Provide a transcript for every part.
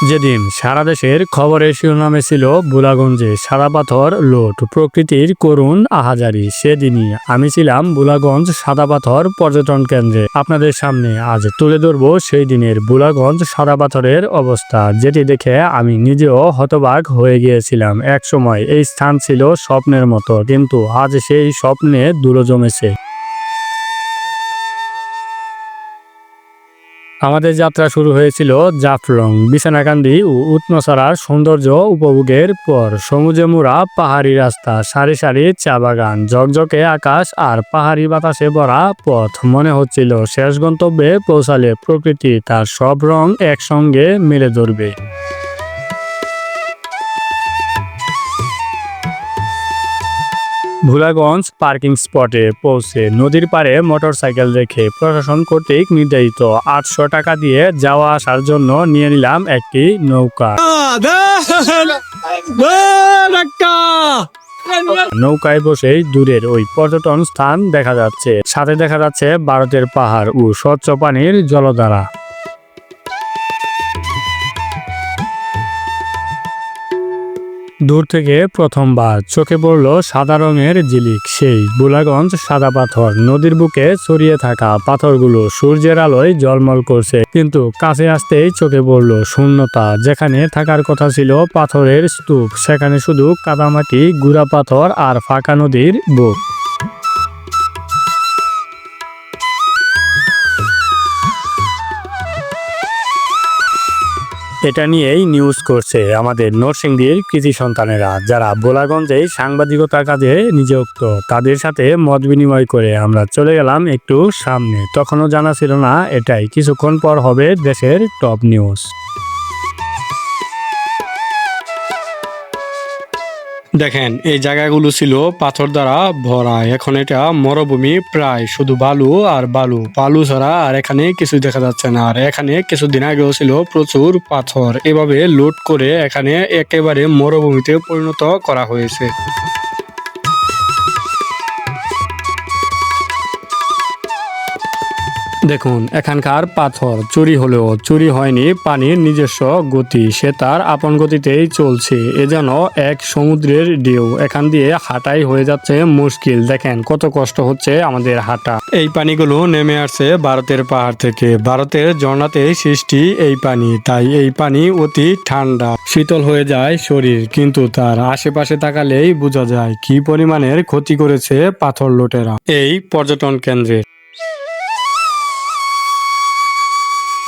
যেদিন সারা দেশের খবরের শিরোনামে ছিল ভোলাগঞ্জে সাদা পাথর লুট, প্রকৃতির করুণ আহাজারি, সেদিনই আমি ছিলাম ভোলাগঞ্জ সাদা পাথর পর্যটন কেন্দ্রে। আপনাদের সামনে আজ তুলে ধরব সেই দিনের ভোলাগঞ্জ সাদা পাথরের অবস্থা, যেটি দেখে আমি নিজেও হতবাক হয়ে গিয়েছিলাম। এক সময় এই স্থান ছিল স্বপ্নের মতো, কিন্তু আজ সেই স্বপ্নে ধুলো জমেছে। আমাদের যাত্রা শুরু হয়েছিল জাফলং, বিছানাকান্দি ও উৎনছড়ার সৌন্দর্য উপভোগের পর। সমুদ্রে মোড়া পাহাড়ি রাস্তা, সারি সারি চা বাগান, ঝকঝকে আকাশ আর পাহাড়ি বাতাসে ভরা পথ। মনে হচ্ছিল শেষ গন্তব্যে পৌঁছালে প্রকৃতি তার সব রং একসঙ্গে মেলে ধরবে। ভোলাগঞ্জ পার্কিং স্পটে পৌঁছে নদীর পাড়ে মোটরসাইকেল রেখে প্রশাসন কর্তৃক নির্ধারিত 800 টাকা দিয়ে যাওয়া আসার জন্য নিয়ে নিলাম একটি নৌকা। নৌকায় বসেই দূরের ওই পর্যটন স্থান দেখা যাচ্ছে, সাথে দেখা যাচ্ছে ভারতের পাহাড় ও স্বচ্ছ পানির জলধারা। দূর থেকে প্রথমবার চোখে পড়ল সাদা রঙের ঝিলিক, সেই ভোলাগঞ্জ সাদা পাথর। নদীর বুকে ছড়িয়ে থাকা পাথরগুলো সূর্যের আলোয় ঝলমল করছে, কিন্তু কাছে আসতেই চোখে পড়ল শূন্যতা। যেখানে থাকার কথা ছিল পাথরের স্তূপ, সেখানে শুধু কাদামাটি, গুড়া পাথর আর ফাঁকা নদীর বুক। এটা নিয়েই নিউজ করছে আমাদের নরসিংদীর কৃতি সন্তানেরা, যারা ভোলাগঞ্জে সাংবাদিকতার কাজে নিযুক্ত। তাদের সাথে মত বিনিময় করে আমরা চলে গেলাম একটু সামনে। তখনও জানা ছিল না এটাই কিছুক্ষণ পর হবে দেশের টপ নিউজ। দেখেন, এই জায়গাগুলো ছিল পাথর দ্বারা ভরা, এখন এটা মরুভূমি, প্রায় শুধু বালু আর বালু, বালু ছাড়া আর এখানে কিছু দেখা যাচ্ছে না। আর এখানে কিছুদিন আগেও ছিল প্রচুর পাথর, এভাবে লুট করে এখানে একেবারে মরুভূমিতে পরিণত করা হয়েছে। দেখুন, এখানকার পাথর চুরি হলেও চুরি হয়নি পানির নিজস্ব গতি, সে তার আপন গতিতেই চলছে। এ যেন এক সমুদ্রের ঢেউ, এখান দিয়ে হাঁটাই হয়ে যাচ্ছে মুশকিল। দেখেন কত কষ্ট হচ্ছে আমাদের হাঁটা। এই পানিগুলো নেমে আসছে ভারতের পাহাড় থেকে, ভারতের ঝর্ণাতে সৃষ্টি এই পানি, তাই এই পানি অতি ঠান্ডা, শীতল হয়ে যায় শরীর। কিন্তু তার আশেপাশে তাকালেই বোঝা যায় কি পরিমাণের ক্ষতি করেছে পাথর লুটেরা এই পর্যটন কেন্দ্রে।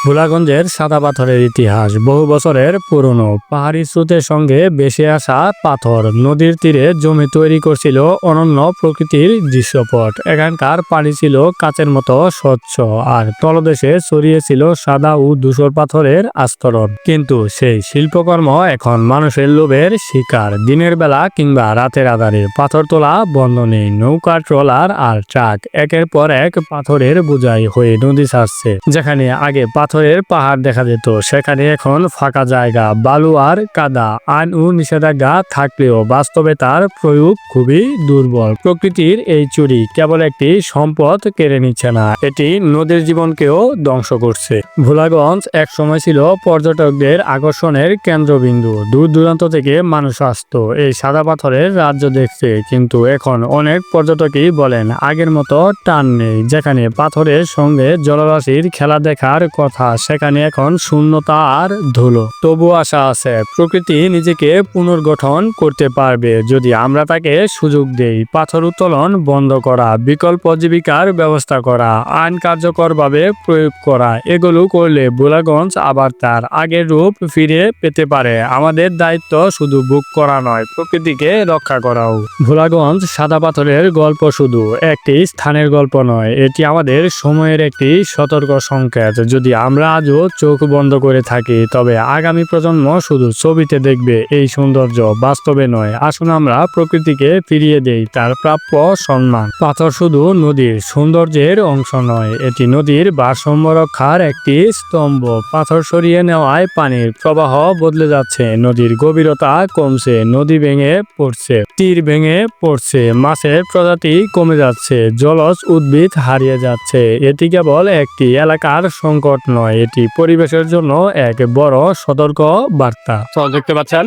ভোলাগঞ্জের সাদা পাথরের ইতিহাস বহু বছরের পুরনো। পাহাড়ি স্রোতের সঙ্গে ভেসে আসা পাথর নদীর তীরে জমি তৈরি করছিল অনন্য প্রকৃতির দৃশ্যপট। এখানকার পানি ছিল কাচের মতো স্বচ্ছ, আর তলদেশে ছড়িয়েছিল সাদা ও ধূসর পাথরের আস্তরণ। কিন্তু সেই শিল্পকর্ম এখন মানুষের লোভের শিকার। দিনের বেলা কিংবা রাতের আধারে পাথর তোলা বন্ধ নেই। নৌকা, ট্রলার আর ট্রাক একের পর এক পাথরের বোঝাই হয়ে নদী ছাড়ছে। যেখানে আগে পাথরের পাহাড় দেখা যেত, সেখানে এখন ফাঁকা জায়গা, বালু আর কাদা। আইন ও নিষেধাজ্ঞা থাকলেও বাস্তবে তার প্রয়োগ খুবই দুর্বল। প্রকৃতির এই চুরি কেবল একটি সম্পদ কেড়ে নিচ্ছে না, এটি নদীর জীবনকেও ধ্বংস করছে। ভোলাগঞ্জ এক সময় ছিল পর্যটকদের আকর্ষণের কেন্দ্রবিন্দু। দূর দূরান্ত থেকে মানুষ আসতো এই সাদা পাথরের রাজ্য দেখতে, কিন্তু এখন অনেক পর্যটকই বলেন আগের মতো টান নেই। যেখানে পাথরের সঙ্গে জলরাশির খেলা দেখার কথা, সেখানে এখন শূন্যতা আর ধুলো। তবু আশা আছে, প্রকৃতি নিজেকে পুনর্গঠন করতে পারবে যদি আমরা তাকে সুযোগ দেই। পাথর উত্তোলন বন্ধ করা, বিকল্প জীবিকার ব্যবস্থা করা, আইন কার্যকরভাবে প্রয়োগ করা, এগুলো করলে ভোলাগঞ্জ আবার তার আগের রূপ ফিরে পেতে পারে। আমাদের দায়িত্ব শুধু বুক করা নয়, প্রকৃতিকে রক্ষা করাও। ভোলাগঞ্জ সাদা পাথরের গল্প শুধু একটি স্থানের গল্প নয়, এটি আমাদের সময়ের একটি সতর্ক সংকেত। যদি আমরা আজও চোখ বন্ধ করে থাকি, তবে আগামী প্রজন্ম শুধু ছবিতে দেখবে এই সৌন্দর্য, বাস্তবে নয়। আসুন আমরা প্রকৃতিকে ফিরিয়ে দেই তার প্রাপ্য সম্মান। পাথর শুধু নদীর সৌন্দর্যের অংশ নয়, এটি নদীর ভারসাম্য রক্ষার একটি স্তম্ভ। পাথর সরিয়ে নেওয়ায় পানির প্রবাহ বদলে যাচ্ছে, নদীর গভীরতা কমছে, নদী ভেঙে পড়ছে, তীর ভেঙে পড়ছে, মাছের প্রজাতি কমে যাচ্ছে, জলজ উদ্ভিদ হারিয়ে যাচ্ছে। এটি কেবল একটি এলাকার সংকট নয়, নয়, এটি পরিবেশের জন্য এক বড় সতর্ক বার্তা। তো দেখতে পাচ্ছেন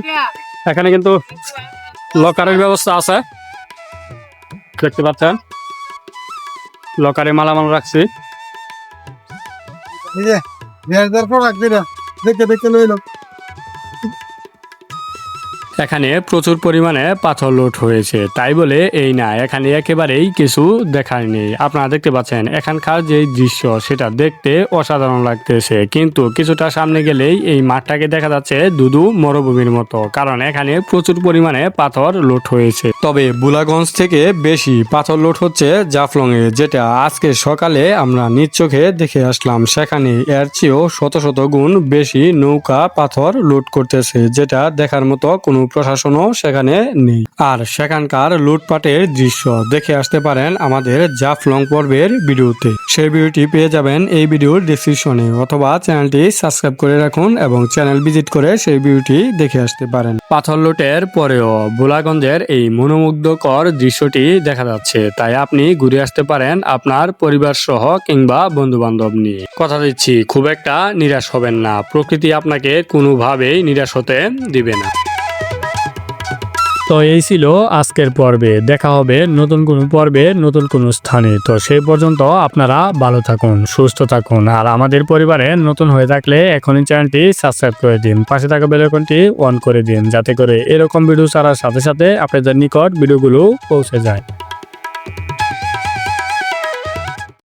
এখানে কিন্তু লকারের ব্যবস্থা আছে, দেখতে পাচ্ছেন লকারে মালামাল রাখছি। এখানে প্রচুর পরিমাণে পাথর লোড হয়েছে, তাই বলে এই না এখানে একেবারেই কিছু দেখার নেই। আপনারা দেখতে পাচ্ছেন এখানকার যে দৃশ্য সেটা দেখতে অসাধারণ লাগতেছে, কিন্তু কিছুটা সামনে গেলেই এই মাঠটাকে দেখা যাচ্ছে দুদু মরুভূমির মতো, কারণ এখানে প্রচুর পরিমাণে পাথর লোড হয়েছে। তবে বুলাগঞ্জ থেকে বেশি পাথর লোড হচ্ছে জাফলং এ, যেটা আজকে সকালে আমরা নিজ চোখে দেখে আসলাম। সেখানে এর চেয়েও শত শত গুণ বেশি নৌকা পাথর লোড করতেছে, যেটা দেখার মতো কোনো প্রশাসনও সেখানে নেই। আর সেখানকার লুটপাটের দৃশ্য দেখে আসতে পারেন আমাদের জাফলং পর্বের ভিডিওতে। সেই ভিডিওটি পেয়ে যাবেন এই ভিডিওর ডেসক্রিপশনে, অথবা চ্যানেলটি সাবস্ক্রাইব করে রাখুন এবং চ্যানেল ভিজিট করে সেই ভিডিওটি দেখে আসতে পারেন। পাথর লুটের পরেও ভোলাগঞ্জের এই মনোমুগ্ধকর দৃশ্যটি দেখা যাচ্ছে, তাই আপনি ঘুরে আসতে পারেন আপনার পরিবার সহ কিংবা বন্ধু বান্ধব নিয়ে। কথা দিচ্ছি খুব একটা নিরাশ হবেন না, প্রকৃতি আপনাকে কোনোভাবেই নিরাশ হতে দিবে না। তো এই ছিল আজকের পর্বে, দেখা হবে নতুন কোনো পর্বে নতুন কোনো স্থানে। তো সেই পর্যন্ত আপনারা ভালো থাকুন, সুস্থ থাকুন, আর আমাদের পরিবারে নতুন হয়ে থাকলে এখনই চ্যানেলটি সাবস্ক্রাইব করে দিন, পাশে থাকা বেল আইকনটি অন করে দিন, যাতে করে এরকম ভিডিও ছাড়ার সাথে সাথে আপনাদের নিকট ভিডিওগুলো পৌঁছে যায়।